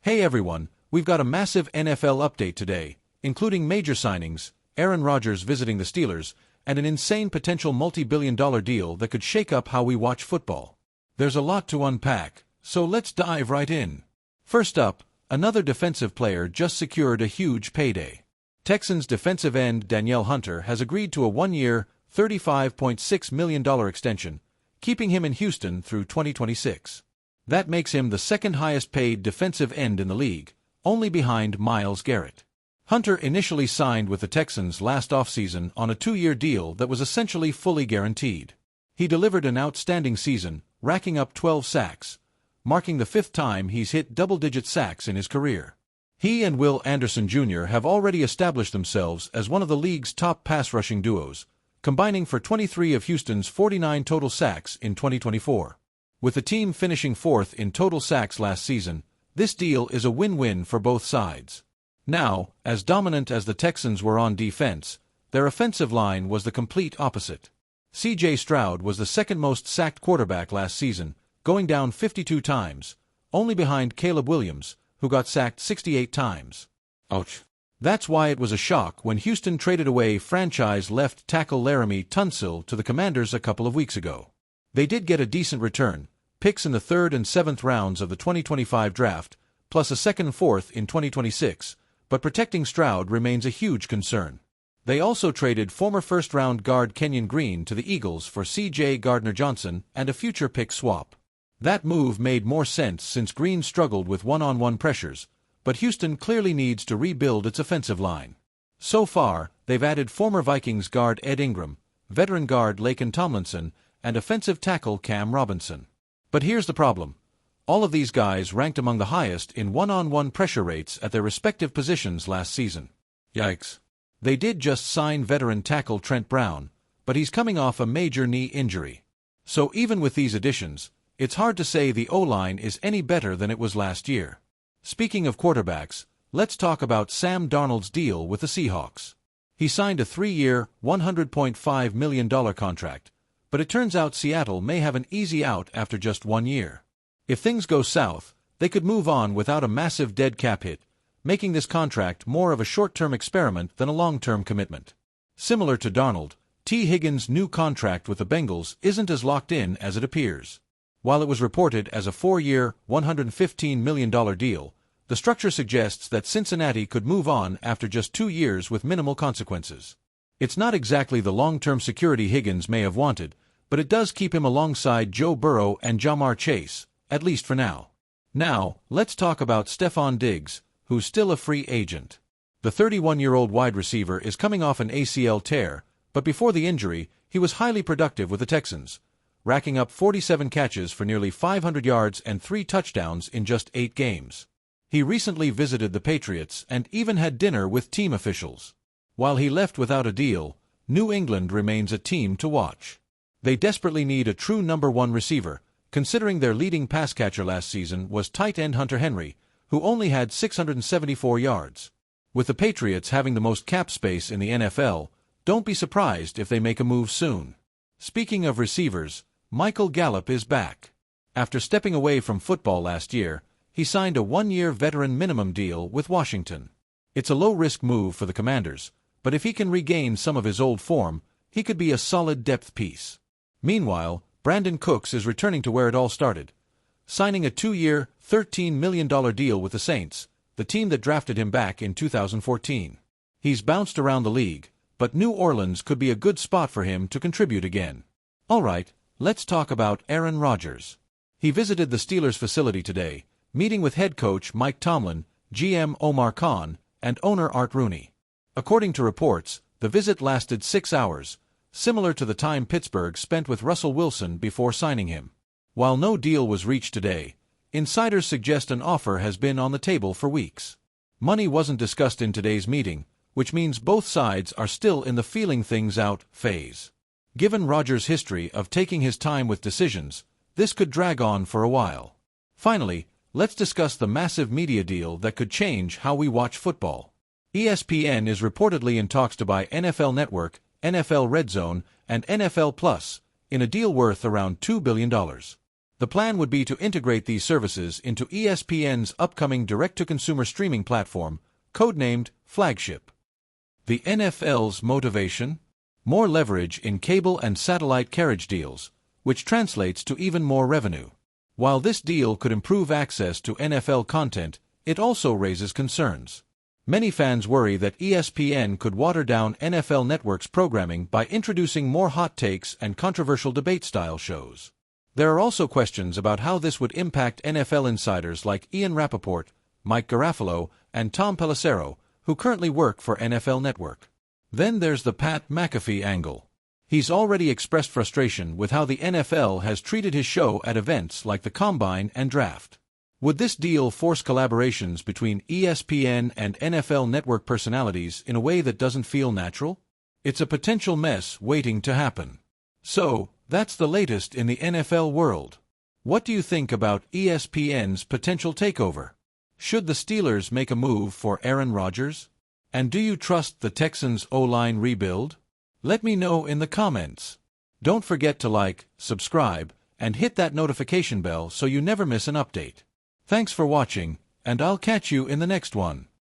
Hey everyone, we've got a massive NFL update today, including major signings, Aaron Rodgers visiting the Steelers, and an insane potential multi-billion-dollar deal that could shake up how we watch football. There's a lot to unpack, so let's dive right in. First up, another defensive player just secured a huge payday. Texans defensive end Danielle Hunter has agreed to a one-year, $35.6 million extension, keeping him in Houston through 2026. That makes him the second highest paid defensive end in the league, only behind Myles Garrett. Hunter initially signed with the Texans last offseason on a 2-year deal that was essentially fully guaranteed. He delivered an outstanding season, racking up 12 sacks, marking the 5th time he's hit double-digit sacks in his career. He and Will Anderson Jr. have already established themselves as one of the league's top pass-rushing duos, combining for 23 of Houston's 49 total sacks in 2024. With the team finishing 4th in total sacks last season, this deal is a win-win for both sides. Now, as dominant as the Texans were on defense, their offensive line was the complete opposite. C.J. Stroud was the second most sacked quarterback last season, going down 52 times, only behind Caleb Williams, who got sacked 68 times. Ouch. That's why it was a shock when Houston traded away franchise left tackle Laramie Tunsil to the Commanders a couple of weeks ago. They did get a decent return, picks in the 3rd and 7th rounds of the 2025 draft, plus a 2nd and 4th in 2026, but protecting Stroud remains a huge concern. They also traded former first-round guard Kenyon Green to the Eagles for C.J. Gardner-Johnson and a future pick swap. That move made more sense since Green struggled with one-on-one pressures, but Houston clearly needs to rebuild its offensive line. So far, they've added former Vikings guard Ed Ingram, veteran guard Laken Tomlinson, and offensive tackle Cam Robinson. But here's the problem. All of these guys ranked among the highest in one-on-one pressure rates at their respective positions last season. Yikes. They did just sign veteran tackle Trent Brown, but he's coming off a major knee injury. So even with these additions, it's hard to say the O-line is any better than it was last year. Speaking of quarterbacks, let's talk about Sam Darnold's deal with the Seahawks. He signed a 3-year, $100.5 million contract, but it turns out Seattle may have an easy out after just 1 year. If things go south, they could move on without a massive dead cap hit, making this contract more of a short-term experiment than a long-term commitment. Similar to Darnold, T. Higgins' new contract with the Bengals isn't as locked in as it appears. While it was reported as a 4-year, $115 million deal, the structure suggests that Cincinnati could move on after just 2 years with minimal consequences. It's not exactly the long-term security Higgins may have wanted, but it does keep him alongside Joe Burrow and Ja'Marr Chase, at least for now. Now, let's talk about Stefon Diggs, who's still a free agent. The 31-year-old wide receiver is coming off an ACL tear, but before the injury, he was highly productive with the Texans, racking up 47 catches for nearly 500 yards and 3 touchdowns in just 8 games. He recently visited the Patriots and even had dinner with team officials. While he left without a deal, New England remains a team to watch. They desperately need a true number 1 receiver, considering their leading pass catcher last season was tight end Hunter Henry, who only had 674 yards. With the Patriots having the most cap space in the NFL, don't be surprised if they make a move soon. Speaking of receivers, Michael Gallup is back. After stepping away from football last year, he signed a 1-year veteran minimum deal with Washington. It's a low-risk move for the Commanders, but if he can regain some of his old form, he could be a solid depth piece. Meanwhile, Brandon Cooks is returning to where it all started, signing a 2-year, $13 million deal with the Saints, the team that drafted him back in 2014. He's bounced around the league, but New Orleans could be a good spot for him to contribute again. Alright, let's talk about Aaron Rodgers. He visited the Steelers facility today, meeting with head coach Mike Tomlin, GM Omar Khan, and owner Art Rooney. According to reports, the visit lasted 6 hours, similar to the time Pittsburgh spent with Russell Wilson before signing him. While no deal was reached today, insiders suggest an offer has been on the table for weeks. Money wasn't discussed in today's meeting, which means both sides are still in the feeling things out phase. Given Rodgers' history of taking his time with decisions, this could drag on for a while. Finally, let's discuss the massive media deal that could change how we watch football. ESPN is reportedly in talks to buy NFL Network, NFL Red Zone, and NFL Plus, in a deal worth around $2 billion. The plan would be to integrate these services into ESPN's upcoming direct-to-consumer streaming platform, codenamed Flagship. The NFL's motivation? More leverage in cable and satellite carriage deals, which translates to even more revenue. While this deal could improve access to NFL content, it also raises concerns. Many fans worry that ESPN could water down NFL Network's programming by introducing more hot takes and controversial debate-style shows. There are also questions about how this would impact NFL insiders like Ian Rappaport, Mike Garafolo, and Tom Pelissero, who currently work for NFL Network. Then there's the Pat McAfee angle. He's already expressed frustration with how the NFL has treated his show at events like the Combine and Draft. Would this deal force collaborations between ESPN and NFL Network personalities in a way that doesn't feel natural? It's a potential mess waiting to happen. So, that's the latest in the NFL world. What do you think about ESPN's potential takeover? Should the Steelers make a move for Aaron Rodgers? And do you trust the Texans' O-line rebuild? Let me know in the comments. Don't forget to like, subscribe, and hit that notification bell so you never miss an update. Thanks for watching, and I'll catch you in the next one.